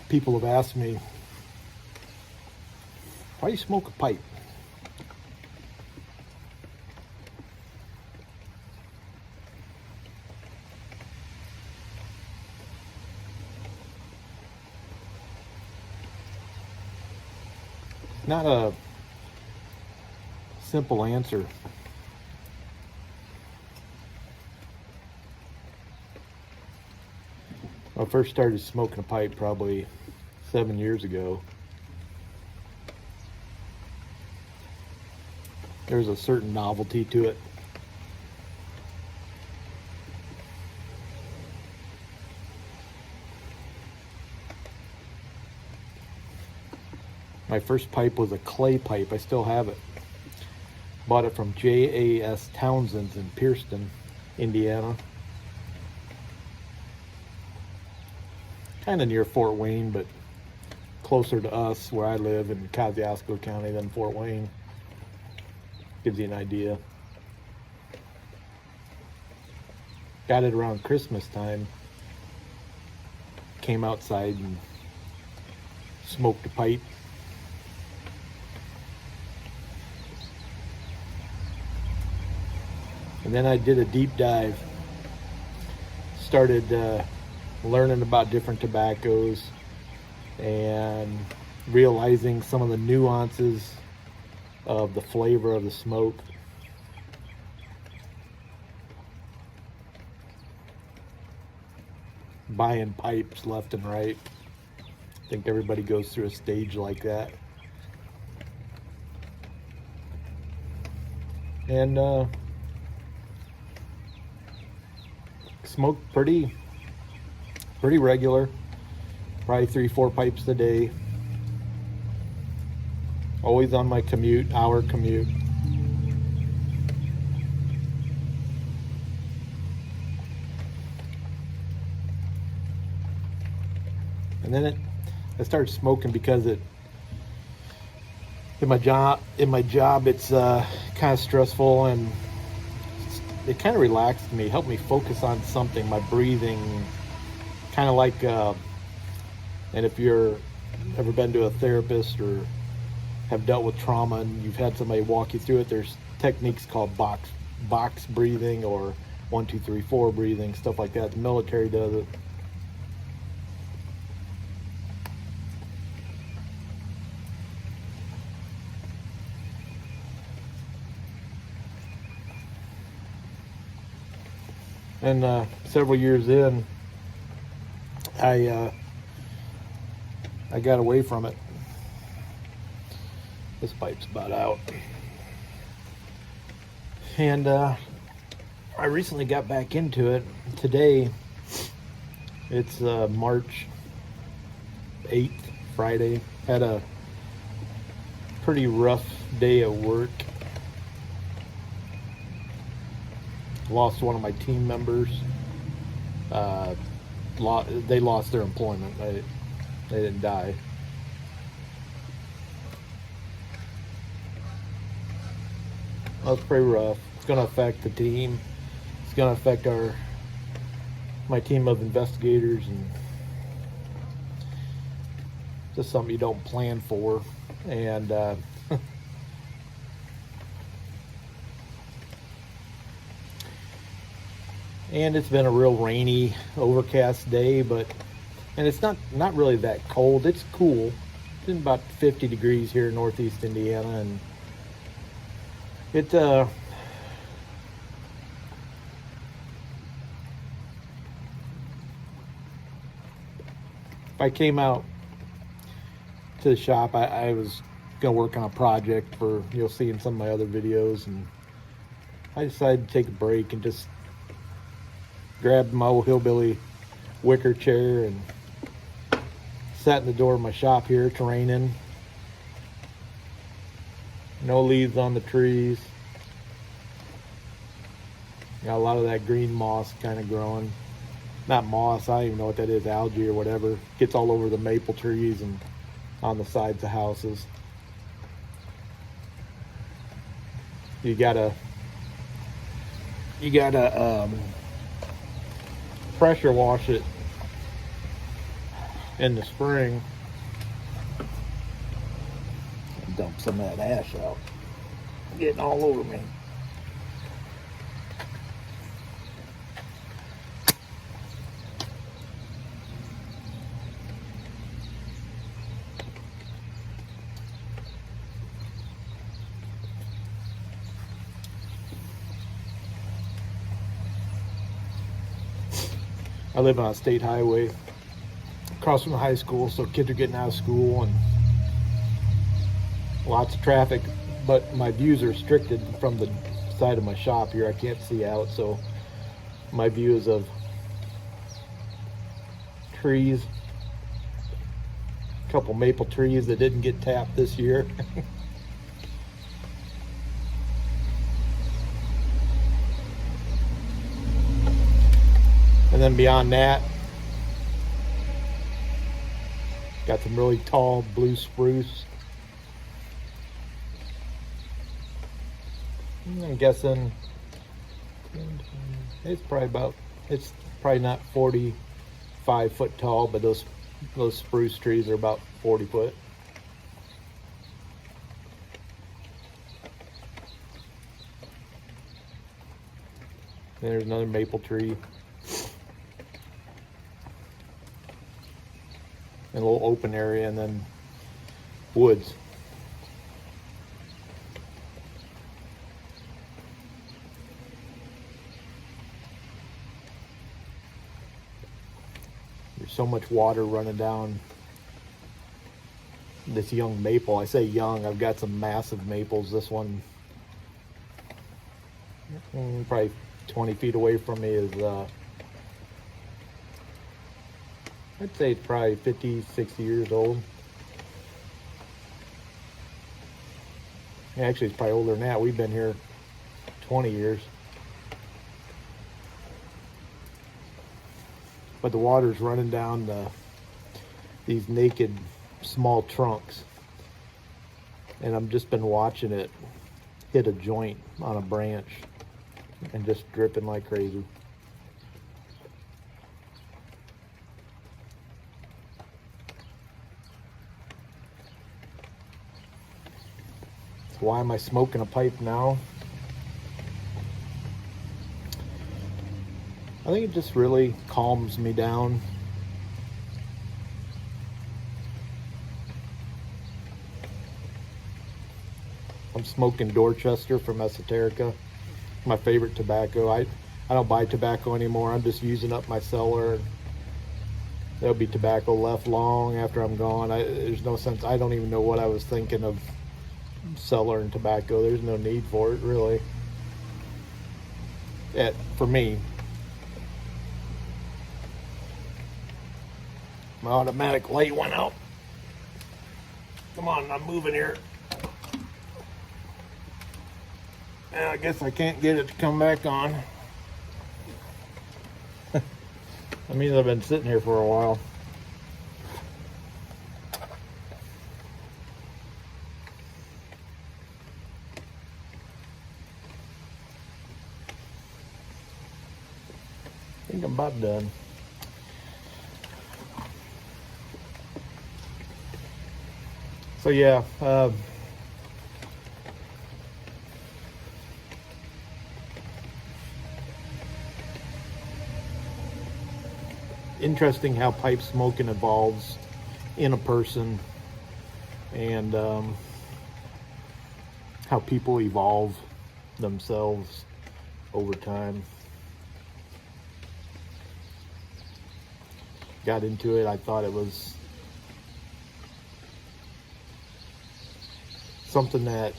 People have asked me, why do you smoke a pipe? Not a simple answer. I first started smoking a pipe probably 7 years ago. There's a certain novelty to it. My first pipe was a clay pipe. I still have it. Bought it from J.A.S. Townsend's in Pierceton, Indiana. Kind of near Fort Wayne, but closer to us where I live in Kosciuszko County than Fort Wayne. Gives you an idea. Got it around Christmas time. Came outside and smoked a pipe. And then I did a deep dive. Started learning about different tobaccos and realizing some of the nuances of the flavor of the smoke. Buying pipes left and right. I think everybody goes through a stage like that. And smoke pretty regular, probably 3-4 pipes a day. Always on my commute, hour commute. And then I started smoking because in my job it's kind of stressful, and it kind of relaxed me, helped me focus on something, my breathing, kind of like, and if you're ever been to a therapist or have dealt with trauma and you've had somebody walk you through it, there's techniques called box breathing or 1, 2, 3, 4 breathing, stuff like that. The military does it. And several years in, I got away from it. This pipe's about out. And I recently got back into it. Today, it's March 8th, Friday. Had a pretty rough day at work. Lost one of my team members. They lost their employment. They didn't die. That was pretty rough. It's going to affect the team. It's going to affect my team of investigators, and just something you don't plan for. And and it's been a real rainy, overcast day, and it's not really that cold. It's cool. It's been about 50 degrees here in Northeast Indiana, and it if I came out to the shop, I was gonna work on a project for, you'll see in some of my other videos, and I decided to take a break and just grabbed my old hillbilly wicker chair and sat in the door of my shop here. It's raining. No leaves on the trees. Got a lot of that green moss kind of growing. Not moss, I don't even know what that is, algae or whatever. Gets all over the maple trees and on the sides of houses. You gotta pressure wash it in the spring. Dump some of that ash out. Getting all over me. I live on a state highway across from the high school, so kids are getting out of school and lots of traffic, but my views are restricted from the side of my shop here. I can't see out, so my view is of trees, a couple maple trees that didn't get tapped this year. And then beyond that, got some really tall blue spruce. I'm guessing it's probably not 45 foot tall, but those spruce trees are about 40 foot. And there's another maple tree. A little open area, and then woods. There's so much water running down this young maple. I say young, I've got some massive maples. This one, probably 20 feet away from me, is I'd say it's probably 50, 60 years old. Actually, it's probably older than that. We've been here 20 years. But the water's running down these naked small trunks. And I've just been watching it hit a joint on a branch and just dripping like crazy. Why am I smoking a pipe now? I think it just really calms me down. I'm smoking Dorchester from Esoterica, my favorite tobacco. I don't buy tobacco anymore. I'm just using up my cellar. There'll be tobacco left long after I'm gone. There's no sense. I don't even know what I was thinking of cellar and tobacco. There's no need for it, really. For me. My automatic light went out. Come on, I'm moving here. Yeah, I guess I can't get it to come back on. That means I've been sitting here for a while. I think I'm about done. So yeah, interesting how pipe smoking evolves in a person, and how people evolve themselves over time. Got into it, I thought it was something that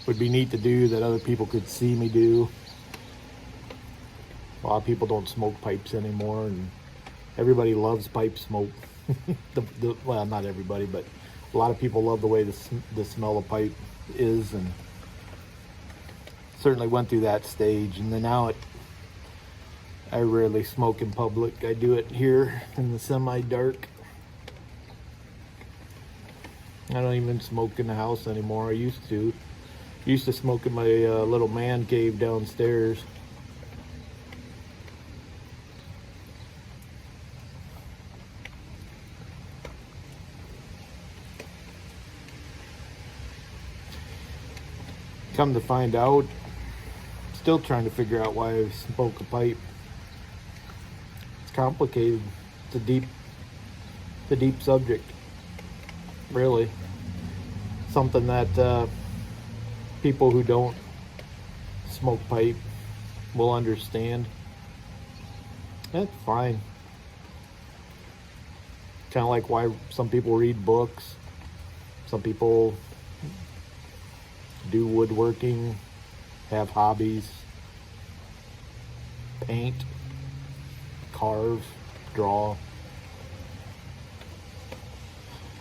would be neat to do, that other people could see me do. A lot of people don't smoke pipes anymore, and everybody loves pipe smoke. Well, not everybody, but a lot of people love the way the smell of pipe is, and certainly went through that stage. And then now I rarely smoke in public. I do it here in the semi-dark. I don't even smoke in the house anymore. I used to smoke in my little man cave downstairs. come to find out, still trying to figure out why I smoke a pipe. It's complicated. It's a deep subject, really. Something that people who don't smoke pipe will understand. That's fine. Kind of like why some people read books, some people do woodworking, have hobbies, paint, carve, draw,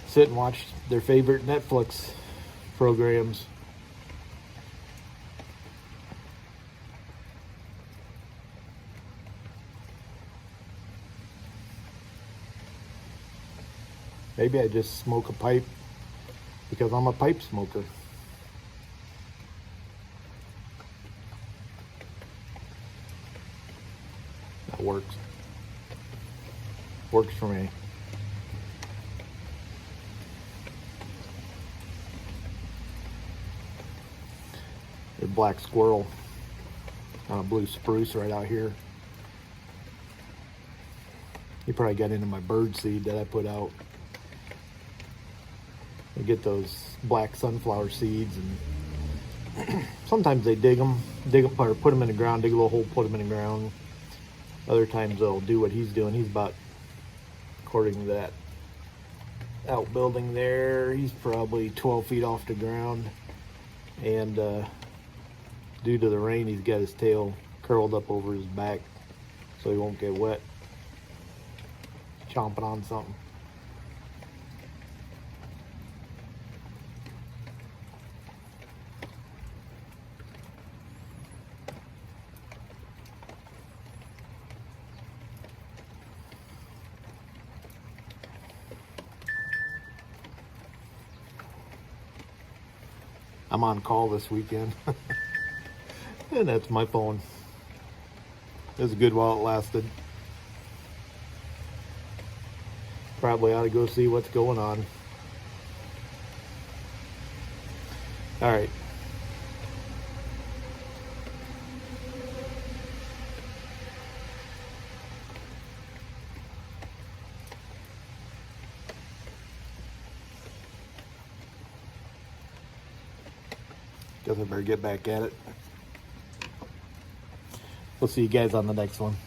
sit and watch their favorite Netflix programs. Maybe I just smoke a pipe because I'm a pipe smoker. That works. Works for me. There's a black squirrel on a blue spruce right out here. He probably got into my bird seed that I put out. I get those black sunflower seeds, and sometimes they dig them or put them in the ground, dig a little hole, put them in the ground. Other times they'll do what he's doing. He's about, according to that outbuilding there, he's probably 12 feet off the ground, and due to the rain, he's got his tail curled up over his back so he won't get wet, chomping on something. I'm on call this weekend. And that's my phone. It was good while it lasted. Probably ought to go see what's going on. All right. Guess I better get back at it. We'll see you guys on the next one.